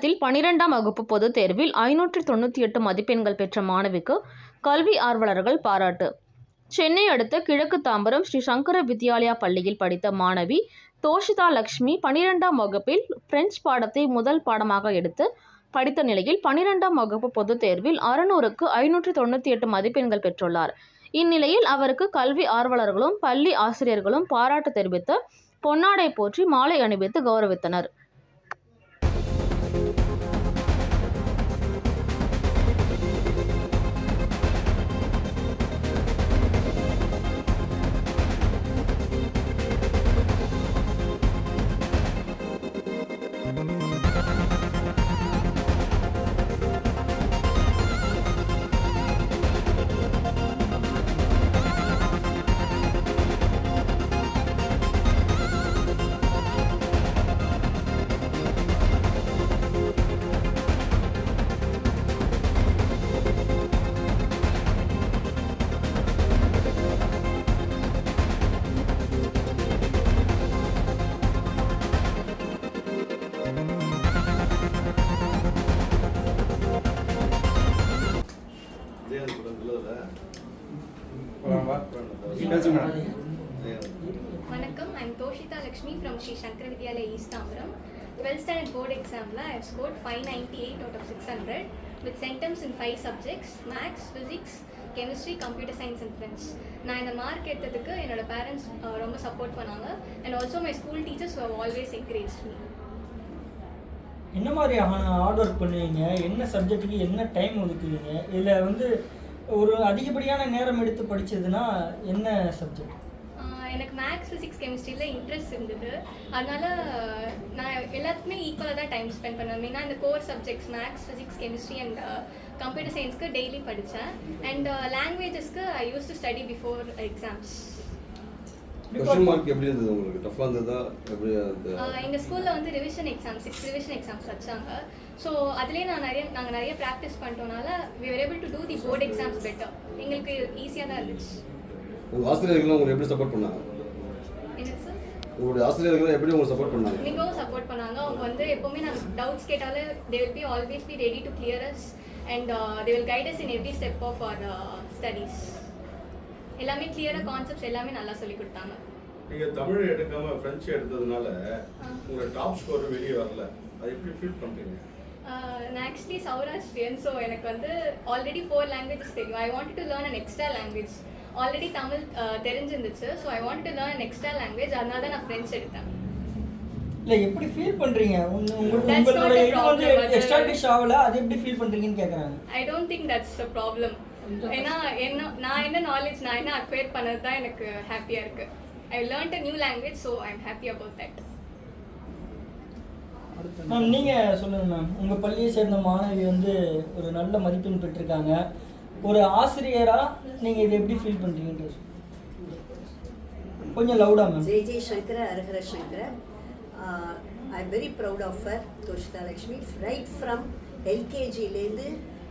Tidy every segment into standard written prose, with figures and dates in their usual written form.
சேலத்தில் 12ஆம் வகுப்பு பொதுத் தேர்வில் 598 மதிப்பெண்கள் பெற்ற மாணவிக்கு கல்வி ஆர்வலர்கள் பாராட்டு. சென்னை அடுத்த கிழக்கு தாம்பரம் ஸ்ரீ சங்கர வித்யாலயா பள்ளியில் படித்த மாணவி தோஷிதா லட்சுமி 12ஆம் வகுப்பில் பிரெஞ்சு பாடத்தை முதல் பாடமாக எடுத்து படித்த நிலையில் 12ஆம் வகுப்பு பொதுத் தேர்வில் 600க்கு 598 மதிப்பெண்கள் பெற்றுள்ளார். இந்நிலையில் அவருக்கு கல்வி ஆர்வலர்களும் பள்ளி ஆசிரியர்களும் பாராட்டு தெரிவித்து பொன்னாடை போற்றி மாலை அணிவித்து கௌரவித்தனர். Vanakkam, I am Toshita Lakshmi from Sri Shankara Vidyalaya East Tambaram. 12th standard board exam I have scored 598 out of 600 with centums in 5 subjects: maths, physics, chemistry, computer science and French. நான் இந்த mark எடுத்ததுக்கு என்னோட parents ரொம்ப support பண்ணாங்க and also my school teachers who have always encouraged me. என்ன மாதிரியான hard work பண்ணுவீங்க? என்ன சப்ஜெக்ட்டுக்கு என்ன டைம் ஒதுக்குவீங்க? இதில் ஒரு அதிகப்படியான நேரம் எடுத்து படித்ததுன்னா என்ன சப்ஜெக்ட்? எனக்கு மேக்ஸ், ஃபிசிக்ஸ், கெமிஸ்ட்ரியில் இன்ட்ரெஸ்ட் இருந்தது. அதனால் நான் எல்லாத்துக்குமே ஈக்குவலாக தான் டைம் ஸ்பெண்ட் பண்ணுவேன். மெயினாக இந்த core subjects maths, physics, chemistry and computer சயின்ஸ்க்கு டெய்லி படித்தேன். அண்ட் லாங்குவேஜஸ்க்கு I use to study before exams. எங்கள் ஸ்கூலில் ரிவிஷன் எக்ஸாம்ஸ் 6 ரிவிஷன் எக்ஸாம்ஸ் வச்சாங்க. ஸோ அதுலேயே நாங்கள் நிறைய ப்ராக்டிஸ் பண்ணிட்டோம்னால we were able to do the board exams better. எங்களுக்கு ஈஸியாக தான் இருந்துச்சு. உங்கள் ஆசிரியர்கள் உங்களுக்கு எப்படி சப்போர்ட் பண்ணாங்க? என்ன சார்? உங்களுடைய ஆசிரியர்கள் எப்படி உங்களுக்கு சப்போர்ட் பண்ணாங்க? மிகவும் சப்போர்ட் பண்ணாங்க. அவங்க எப்போவுமே நாங்கள் டவுட்ஸ் கேட்டாலும் they will be always be ready to clear us and they will guide us in every step of our studies. எல்லாமே கிளியராக கான்செப்ட்ஸ் எல்லாமே நல்லா சொல்லி கொடுத்தாங்க. நீங்கள் தமிழ் எடுக்காம ஃப்ரெஞ்சு எடுத்ததுனால உங்களோட டாப் ஸ்கோர் வெளியே வரல, அது எப்படி ஃபீல் பண்ணுறீங்க? நான் ஆக்சுவலி சௌராஷ்டிரியன். ஸோ எனக்கு ஆல்ரெடி 4 லாங்குவேஜஸ் தெரியும். I want to learn an extra language. Already Tamil தெரிஞ்சிருந்துச்சு. So I want to learn an extra language. அதனால தான் நான் ஃப்ரெஞ்ச் எடுத்தேன். இல்லை, எப்படி ஃபீல் பண்ணுறீங்க? உங்களோட எக்ஸ்ட்ரா டிஷ் ஆகல, அது எப்படி ஃபீல் பண்ணுறீங்கன்னு கேட்குறாங்க. I don't think that's a problem. ஏன்னா நான் என்ன நாலேஜ் நான் என்ன அக்வயர் பண்ணது தான் எனக்கு ஹாப்பியாக இருக்குது. I learned a new language, so I'm happy about that. Ma'am, நீங்கள் சொல்லுங்கள் மேம். உங்கள் பள்ளியை சேர்ந்த மாணவி ஒரு நல்ல மதிப்பெண் பெற்றிருக்காங்க. ஒரு ஆசிரியராக நீங்கள் இதை எப்படி ஃபீல் பண்ணுறீங்கன்றது கொஞ்சம் லவுடா ma'am. Jai Shankara Hara Hara Shankara. I am very proud of her, Toshitha Lakshmi. Right from எல்கேஜிலேருந்து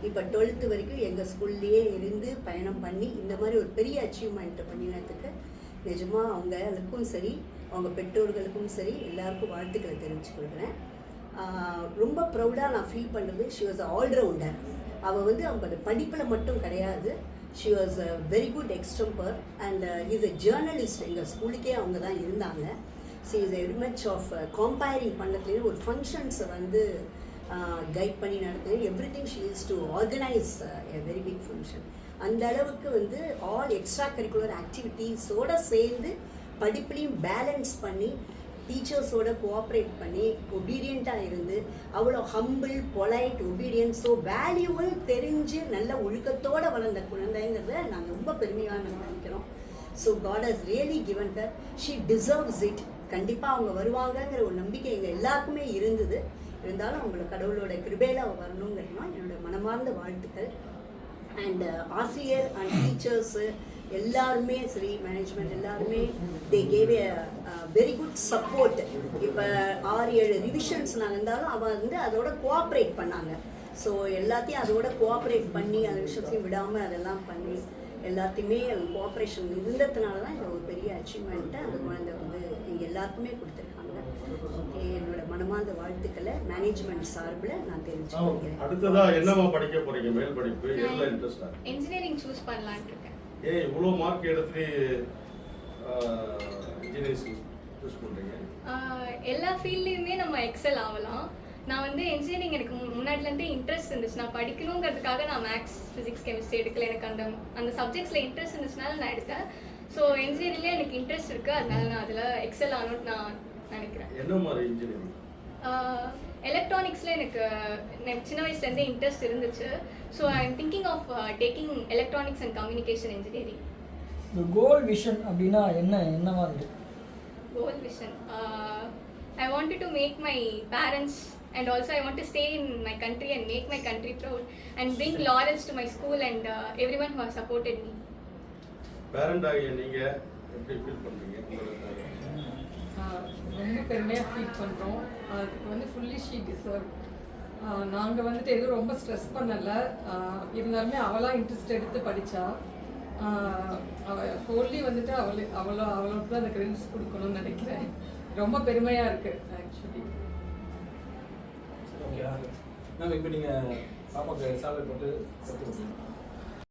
இப்போ 12th வரைக்கும் எங்கள் ஸ்கூல்லையே இருந்து பயணம் பண்ணி இந்த மாதிரி ஒரு பெரிய அச்சீவ்மெண்ட் பண்ணினதுக்கு நிஜமாக அவங்களுக்கும் சரி, அவங்க பெற்றோர்களுக்கும் சரி, எல்லாருக்கும் வாழ்த்துக்களை தெரிவிச்சுக்கொள்கிறேன். ரொம்ப ப்ரௌடாக நான் ஃபீல் பண்ணுறது, ஷி வாஸ் ஆல்ரவுண்டர். அவள் அவங்க படிப்பில் மட்டும் கிடையாது, she was a very good extempore and is a journalist. எங்கள் ஸ்கூலுக்கே அவங்க தான் இருந்தாங்க. So is very much of compering பண்ணதுலேயே ஒரு ஃபங்க்ஷன்ஸை கைட் பண்ணி நடத்துது. Everything she is to organise a very big function. அந்த அளவுக்கு ஆல் எக்ஸ்ட்ரா கரிக்குலர் ஆக்டிவிட்டீஸோடு சேர்ந்து படிப்புலையும் பேலன்ஸ் பண்ணி டீச்சர்ஸோட கோஆப்ரேட் பண்ணி ஒபீடியண்ட்டாக இருந்து அவ்வளோ ஹம்பிள், பொலைட், ஒபீடியன்ஸ், ஸோ வேல்யூவல் தெரிஞ்சு நல்ல ஒழுக்கத்தோடு வளர்ந்த குழந்தைங்கிறத நாங்கள் ரொம்ப பெருமையாக நினைக்கிறோம். So God has really given her, she deserves it. கண்டிப்பாக அவங்க வருவாங்கங்கிற ஒரு நம்பிக்கை எங்கள் எல்லாருக்குமே இருந்தது. இருந்தாலும் அவங்கள கடவுளோட கிருபையில் அவங்க வரணுங்கிறதுனா என்னோட மனமார்ந்த வாழ்த்துக்கள். அண்ட் ஆசிரியர் அண்ட் டீச்சர்ஸு எல்லாருமே சரி, மேனேஜ்மெண்ட் எல்லாருமே they gave a very good support. இப்போ 6-7 ரிவிஷன்ஸ் நாங்கள் இருந்தாலும் அவள் அதோட கோஆப்ரேட் பண்ணாங்க. ஸோ எல்லாத்தையும் அதோட கோஆப்ரேட் பண்ணி அந்த விஷயத்தையும் விடாமல் அதெல்லாம் பண்ணி எல்லாத்தையுமே கோஆப்ரேஷன் இருந்ததுனால தான் இந்த ஒரு பெரிய அச்சீவ்மெண்ட்டை அந்த குழந்தை எங்கள் எல்லாருக்குமே கொடுத்துருக்காங்க. என்னோட மனமார்ந்த வாழ்த்துக்களை மேனேஜ்மெண்ட் சார்பில் நான் தெரிஞ்சுக்கிறேன். அடுத்ததா என்னமா படிக்க போறீங்க? மேல் படிப்பு எதுல இன்ட்ரெஸ்டா? இன்ஜினியரிங் சூஸ் பண்ணலான்னு இருக்கேன். ஏன் இவ்வளோ மார்க் எடுத்து இன்ஜினியரிங் சூஸ் பண்றீங்க? எல்லா ஃபீல்ட்லேயுமே நம்ம எக்ஸல் ஆகலாம். நான் வந்து இன்ஜினியரிங் எனக்கு முன்னாடிலேருந்தே இன்ட்ரெஸ்ட் இருந்துச்சு. நான் படிக்கணுங்கிறதுக்காக நான் மேக்ஸ், ஃபிசிக்ஸ், கெமிஸ்ட்ரி எடுக்கல. எனக்கு அந்த சப்ஜெக்ட்ஸில் இன்ட்ரெஸ்ட் இருந்துச்சுனால நான் எடுத்தேன். ஸோ இன்ஜினியரிங்லேயே எனக்கு இன்ட்ரெஸ்ட் இருக்குது, அதனால நான் அதில் எக்ஸல் ஆகணும்னு நான் நினைக்கிறேன். என்ன மாதிரி இன்ஜினியரிங்? எலக்ட்ரானிக்ஸில் எனக்கு சின்ன வயசுலேருந்தே இன்ட்ரெஸ்ட் இருந்துச்சு. So I am thinking of taking electronics and communication engineering. இந்த கோல் விஷன் அப்படின்னா என்ன மாதிரி? Goal vision. I wanted to make my parents, and also I want to stay in my country and make my country proud and bring laurels to my school and everyone who has supported me. Parent ஆகிய நீங்க எப்படி feel பண்றீங்க? ரொம்ப பெருமையாக feel பண்ணுறோம். அதுக்கு வந்து fully she deserve. நாங்கள் வந்துட்டு எதுவும் ரொம்ப ஸ்ட்ரெஸ் பண்ணலை. இருந்தாலுமே அவளாக இன்ட்ரெஸ்ட் எடுத்து படித்தா. ஹோல்லி வந்துட்டு அவளுக்கு தான் அந்த கிரெடிட்ஸ் கொடுக்கணும்னு நினைக்கிறேன். ரொம்ப பெருமையாக இருக்குது ஆக்சுவலி. ஓகே மேம், இப்போ நீங்கள் பாப்பாவுக்கு சாலரி போட்டு கொடுத்துருக்கீங்க.